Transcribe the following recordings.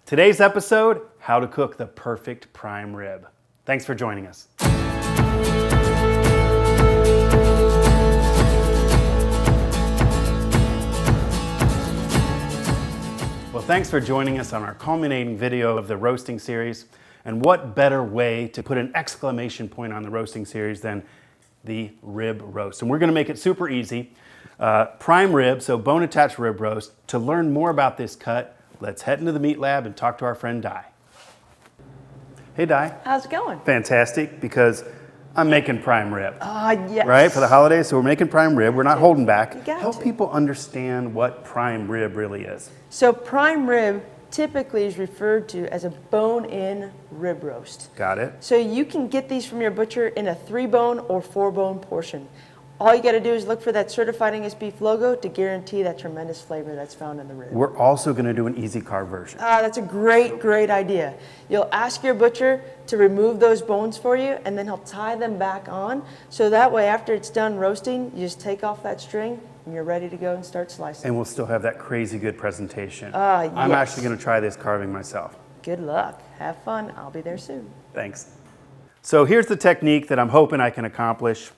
Today's episode, how to cook the perfect prime rib. Thanks for joining us. Well, thanks for joining us on our culminating video of the roasting series. And what better way to put an exclamation point on the roasting series than the rib roast? And we're gonna make it super easy. Prime rib, so bone-attached rib roast. To learn more about this cut, let's head into the meat lab and talk to our friend Di. Hey Di. How's it going? Fantastic, because I'm making prime rib. Yes. Right, for the holidays, so we're making prime rib. We're not holding back. Help to. people understand what prime rib really is. So prime rib typically is referred to as a bone-in rib roast. Got it. So you can get these from your butcher in a 3-bone or 4-bone portion. All you got to do is look for that Certified Angus Beef logo to guarantee that tremendous flavor that's found in the rib. We're also going to do an easy carve version. That's a great idea. You'll ask your butcher to remove those bones for you, and then he'll tie them back on. So that way, after it's done roasting, you just take off that string, and you're ready to go and start slicing. And we'll still have that crazy good presentation. Yes. I'm actually going to try this carving myself. Good luck. Have fun. I'll be there soon. Thanks. So here's the technique that I'm hoping I can accomplish.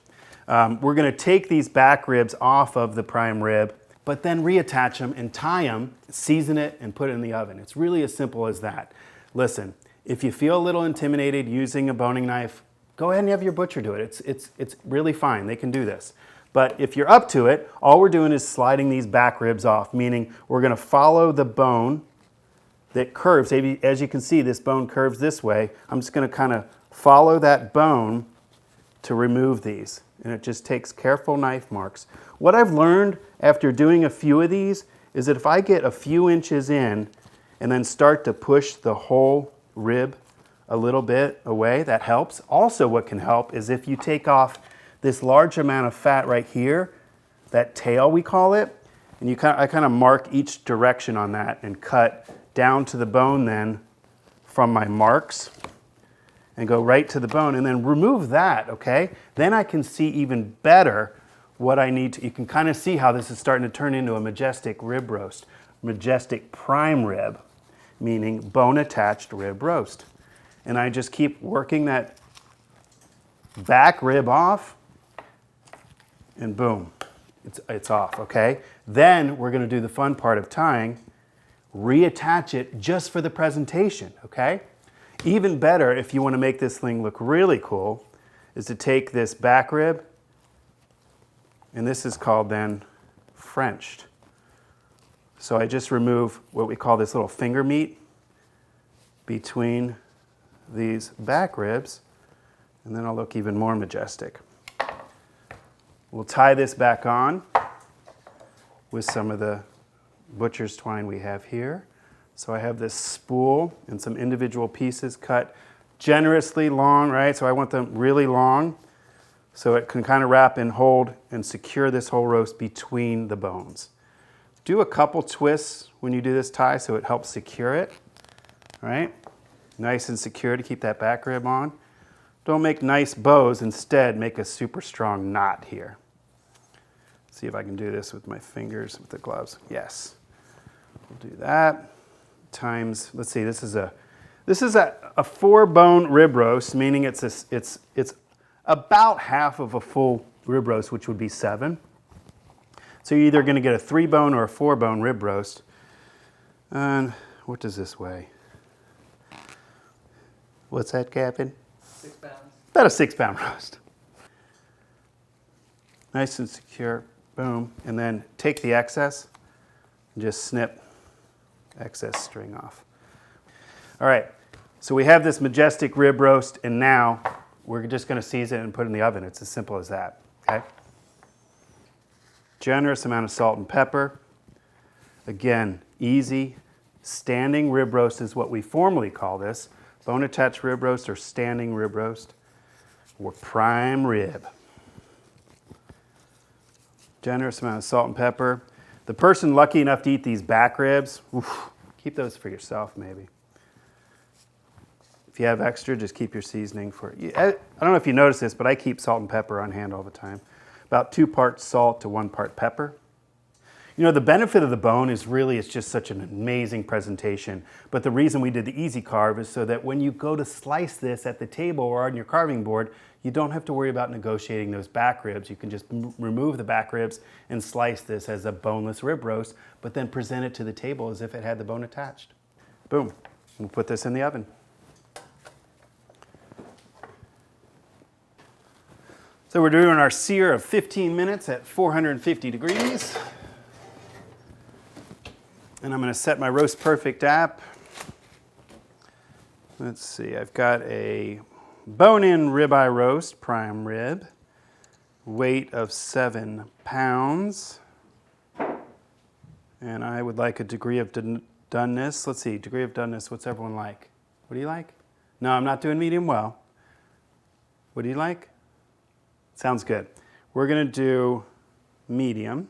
We're going to take these back ribs off of the prime rib, but then reattach them and tie them, season it, and put it in the oven. It's really as simple as that. Listen, if you feel a little intimidated using a boning knife, go ahead and have your butcher do it. It's really fine. They can do this. But if you're up to it, all we're doing is sliding these back ribs off, meaning we're going to follow the bone that curves. As you can see, this bone curves this way. I'm just going to kind of follow that bone to remove these. And it just takes careful knife marks. What I've learned after doing a few of these is that if I get a few inches in and then start to push the whole rib a little bit away, that helps. Also, what can help is if you take off this large amount of fat right here, that tail we call it, and I kind of mark each direction on that and cut down to the bone then from my marks and go right to the bone and then remove that, okay? Then I can see even better what I need to. You can kind of see how this is starting to turn into a majestic rib roast. Majestic prime rib, meaning bone-attached rib roast. And I just keep working that back rib off and boom, it's off, okay? Then we're gonna do the fun part of tying, reattach it just for the presentation, okay? Even better, if you want to make this thing look really cool, is to take this back rib, and this is called then Frenched. So I just remove what we call this little finger meat between these back ribs, and then I'll look even more majestic. We'll tie this back on with some of the butcher's twine we have here. So I have this spool and some individual pieces cut generously long, right? So I want them really long so it can kind of wrap and hold and secure this whole roast between the bones. Do a couple twists when you do this tie so it helps secure it, right? Nice and secure to keep that back rib on. Don't make nice bows, instead make a super strong knot here. See if I can do this with my fingers with the gloves. Yes, we'll do that. Times, let's see, this is a 4-bone rib roast, meaning it's about half of a full rib roast, which would be 7. So you're either going to get a 3-bone or a 4-bone rib roast. And what does this weigh? What's that, Captain? 6 pounds. About a 6-pound roast. Nice and secure, boom. And then take the excess and just snip excess string off. All right, so we have this majestic rib roast, and now we're just going to season it and put it in the oven. It's as simple as that, okay? Generous amount of salt and pepper. Again, easy. Standing rib roast is what we formally call this. Bone-attached rib roast or standing rib roast or prime rib. Generous amount of salt and pepper. The person lucky enough to eat these back ribs, keep those for yourself maybe. If you have extra, just keep your seasoning for it. I don't know if you notice this, but I keep salt and pepper on hand all the time. About 2 parts salt to 1 part pepper. You know, the benefit of the bone is really it's just such an amazing presentation. But the reason we did the easy carve is so that when you go to slice this at the table or on your carving board, you don't have to worry about negotiating those back ribs. You can just remove the back ribs and slice this as a boneless rib roast, but then present it to the table as if it had the bone attached. Boom. We'll put this in the oven. So we're doing our sear of 15 minutes at 450 degrees. And I'm going to set my Roast Perfect app. Let's see, I've got a bone-in ribeye roast, prime rib, weight of 7 pounds. And I would like a degree of doneness. Let's see, degree of doneness, what's everyone like? What do you like? No, I'm not doing medium well. What do you like? Sounds good. We're going to do medium.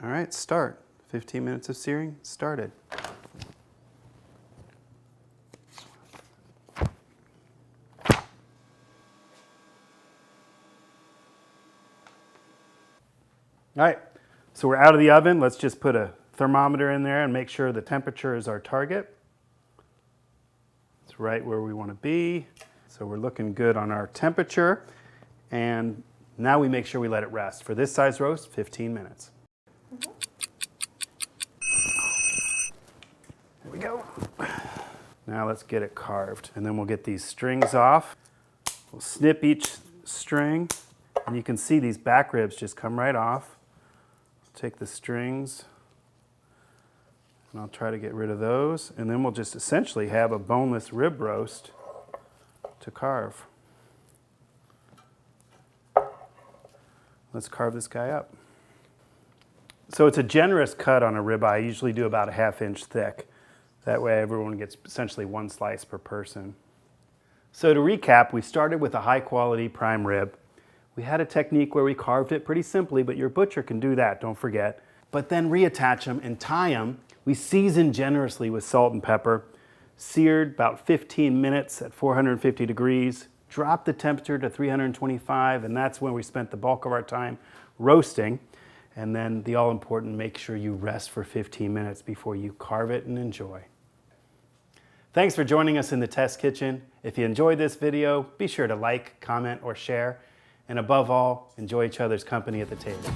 All right, start. 15 minutes of searing started. All right, so we're out of the oven. Let's just put a thermometer in there and make sure the temperature is our target. It's right where we want to be. So we're looking good on our temperature. And now we make sure we let it rest. For this size roast, 15 minutes. There we go. Now let's get it carved. And then we'll get these strings off. We'll snip each string. And you can see these back ribs just come right off. Take the strings, and I'll try to get rid of those, and then we'll just essentially have a boneless rib roast to carve. Let's carve this guy up. So it's a generous cut on a ribeye. I usually do about a 1/2 inch thick. That way everyone gets essentially 1 slice per person. So to recap, we started with a high quality prime rib. We had a technique where we carved it pretty simply, but your butcher can do that, don't forget. But then reattach them and tie them. We seasoned generously with salt and pepper, seared about 15 minutes at 450 degrees, dropped the temperature to 325, and that's when we spent the bulk of our time roasting. And then the all-important, make sure you rest for 15 minutes before you carve it and enjoy. Thanks for joining us in the test kitchen. If you enjoyed this video, be sure to like, comment, or share. And above all, enjoy each other's company at the table.